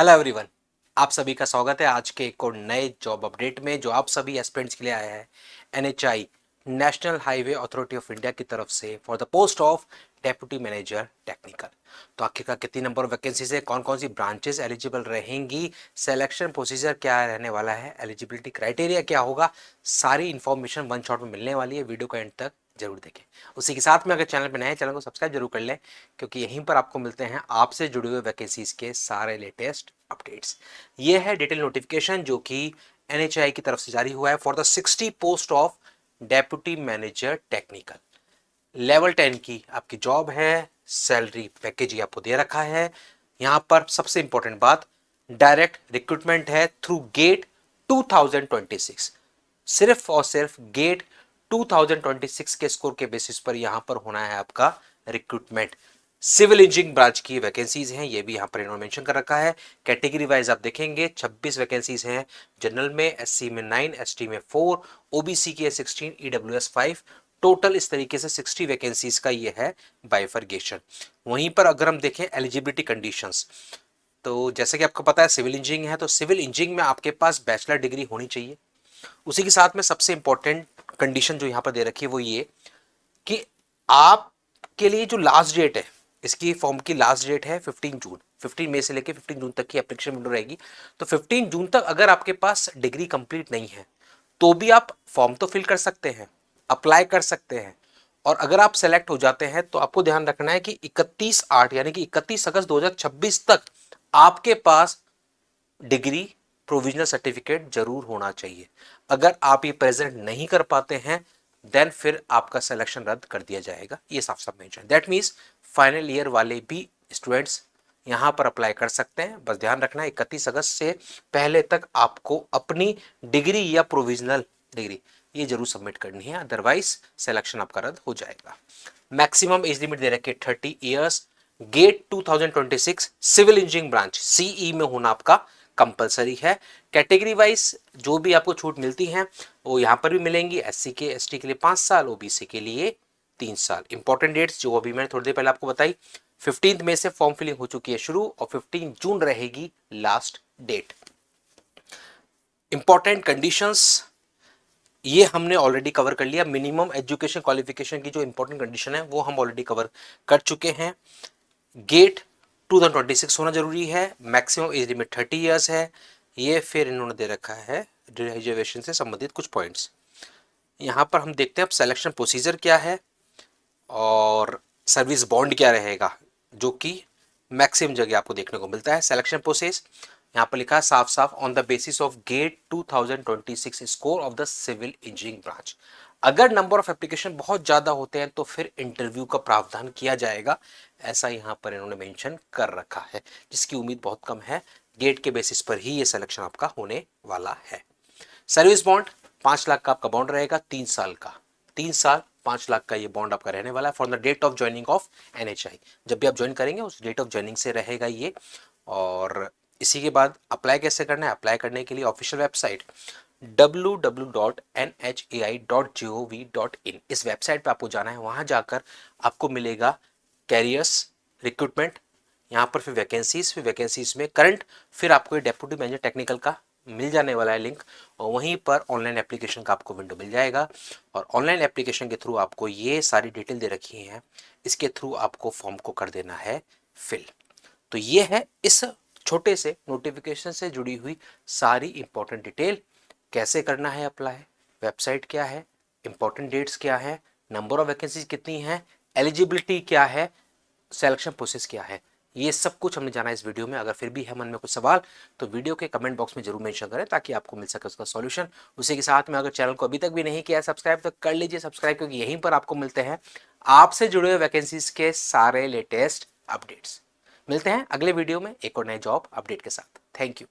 Hello everyone, आप सभी का स्वागत है आज के एक और नए जॉब अपडेट में जो आप सभी एस्पिरेंट्स के लिए आया है NHAI national highway authority of India की तरफ से for the post of deputy manager technical. तो आखिरकार कितनी नंबर ऑफ वैकेंसीज है, कौन कौन सी ब्रांचेस एलिजिबल रहेंगी, सिलेक्शन प्रोसीजर क्या रहने वाला है, एलिजिबिलिटी क्राइटेरिया क्या होगा, सारी इंफॉर्मेशन वन शॉट में मिलने वाली है। वीडियो को एंड तक जरूर देखें। उसी के साथ में अगर चैनल पर नए हैं चैनल को सब्सक्राइब जरूर कर लें, क्योंकि यहीं पर आपको मिलते हैं आपसे जुड़े हुए वैकेंसीज के सारे लेटेस्ट अपडेट्स। ये है डिटेल नोटिफिकेशन जो कि एनएचआई की तरफ से जारी हुआ है for the 60 post of deputy manager technical. Level 10 की आपकी जॉब है। सैलरी पैकेज ही आपको दे रखा है। यहां पर सबसे इंपॉर्टेंट बात, डायरेक्ट रिक्रूटमेंट है थ्रू गेट 2026। सिर्फ और सिर्फ गेट 2026 के स्कोर के बेसिस पर यहां पर होना है आपका रिक्रूटमेंट। सिविल इंजीनियरिंग ब्रांच की वैकेंसीज हैं, ये भी यहां पर इन्होंने मेंशन कर रखा है। कैटेगरी वाइज आप देखेंगे 26 वैकेंसीज हैं। जनरल में, एससी में 9, एसटी में 4, ओबीसी की है 16, ईडब्ल्यूएस 5। टोटल इस तरीके से 60 वैकेंसीज का ये है बाइफरगेशन। वहीं पर अगर हम देखें एलिजिबिलिटी कंडीशंस, तो जैसे कि आपको पता है सिविल इंजीनियरिंग है, तो सिविल इंजीनियरिंग में आपके पास बैचलर डिग्री होनी चाहिए। उसी के साथ में सबसे इंपॉर्टेंट कंडीशन जो यहां पर दे रखी है वो ये कि आपके लिए जो लास्ट डेट है, इसकी फॉर्म की लास्ट डेट है 15 जून। 15 मई से लेकर 15 जून तक की एप्लीकेशन विंडो रहेगी। तो 15 जून तक अगर आपके पास डिग्री कंप्लीट नहीं है तो भी आप फॉर्म तो फिल कर सकते हैं, अप्लाई कर सकते हैं। और अगर आप सेलेक्ट हो जाते हैं तो आपको ध्यान रखना है कि 31/8 यानी कि 31 अगस्त 2026 तक आपके पास डिग्री प्रोविजनल सर्टिफिकेट जरूर होना चाहिए। अगर आप ये प्रेजेंट नहीं कर पाते हैं देन फिर आपका सिलेक्शन रद्द कर दिया जाएगा। ये साफ साफ mention, that means final year वाले भी स्टूडेंट्स यहां पर अप्लाई कर सकते हैं। बस ध्यान रखना 31 अगस्त से पहले तक आपको अपनी डिग्री या प्रोविजनल डिग्री ये जरूर सबमिट करनी है, अदरवाइज सिलेक्शन आपका रद्द हो जाएगा। मैक्सिमम एज लिमिट दे रखे 30 years. GATE 2026 civil engineering branch CE में होना आपका कंपलसरी है। कैटेगरी वाइज जो भी आपको छूट मिलती है वो यहां पर भी मिलेंगी। एससी के एसटी के लिए 5 साल, ओबीसी के लिए 3 साल। इंपॉर्टेंट डेट्स जो अभी मैंने थोड़ी देर पहले आपको बताई, 15 मई से फॉर्म फिलिंग हो चुकी है शुरू और 15 जून रहेगी लास्ट डेट। इंपॉर्टेंट कंडीशंस ये हमने ऑलरेडी कवर कर लिया। मिनिमम एजुकेशन क्वालिफिकेशन की जो इंपॉर्टेंट कंडीशन है वो हम ऑलरेडी कवर कर चुके हैं। गेट 2026 होना जरूरी है। मैक्सिमम एज लिमिट 30 इयर्स है। ये फिर इन्होंने दे रखा है रिजर्वेशन से संबंधित कुछ पॉइंट्स। यहां पर हम देखते हैं अब सिलेक्शन प्रोसीजर क्या है और सर्विस बॉन्ड क्या रहेगा, जो कि मैक्सिमम जगह आपको देखने को मिलता है। सिलेक्शन प्रोसेस यहां पर लिखा है साफ साफ, on the basis of GATE 2026 score of the civil engineering branch. अगर नंबर ऑफ एप्लीकेशन बहुत ज्यादा होते हैं तो फिर इंटरव्यू का प्रावधान किया जाएगा, ऐसा यहां पर इन्होंने मेंशन कर रखा है, जिसकी उम्मीद बहुत कम है। गेट के बेसिस पर ही ये सिलेक्शन आपका होने वाला है। सर्विस बॉन्ड 5 लाख का आपका बॉन्ड रहेगा, 3 साल का। 3 साल 5 लाख का ये बॉन्ड आपका रहने वाला है for the date of joining of NHAI. जब भी आप ज्वाइन करेंगे उस डेट ऑफ ज्वाइनिंग से रहेगा ये। और इसी के बाद अप्लाई कैसे करना है, अप्लाई करने के लिए ऑफिशियल वेबसाइट www.nhai.gov.in इस वेबसाइट पे आपको जाना है। वहां जाकर आपको मिलेगा कैरियर्स, रिक्रूटमेंट, यहाँ पर फिर वैकेंसीज में करंट, फिर आपको ये डेप्यूटी मैनेजर टेक्निकल का मिल जाने वाला है लिंक। और वहीं पर ऑनलाइन एप्लीकेशन का आपको विंडो मिल जाएगा और ऑनलाइन एप्लीकेशन के थ्रू आपको ये सारी डिटेल दे रखी हैं, इसके थ्रू आपको फॉर्म को कर देना है फिल। तो ये है इस छोटे से नोटिफिकेशन से जुड़ी हुई सारी इंपॉर्टेंट डिटेल। कैसे करना है अप्लाई, वेबसाइट क्या है, इंपॉर्टेंट डेट्स क्या है, नंबर ऑफ वैकेंसीज कितनी है, एलिजिबिलिटी क्या है, सिलेक्शन प्रोसेस क्या है, ये सब कुछ हमने जाना इस वीडियो में। अगर फिर भी है मन में कुछ सवाल तो वीडियो के कमेंट बॉक्स में जरूर मेंशन करें ताकि आपको मिल सके उसका सॉल्यूशन। उसी के साथ में अगर चैनल को अभी तक भी नहीं किया है सब्सक्राइब तो कर लीजिए सब्सक्राइब, क्योंकि यहीं पर आपको मिलते हैं आपसे जुड़े हुए वैकेंसीज के सारे लेटेस्ट अपडेट्स। मिलते हैं अगले वीडियो में एक और नए जॉब अपडेट के साथ। Thank you.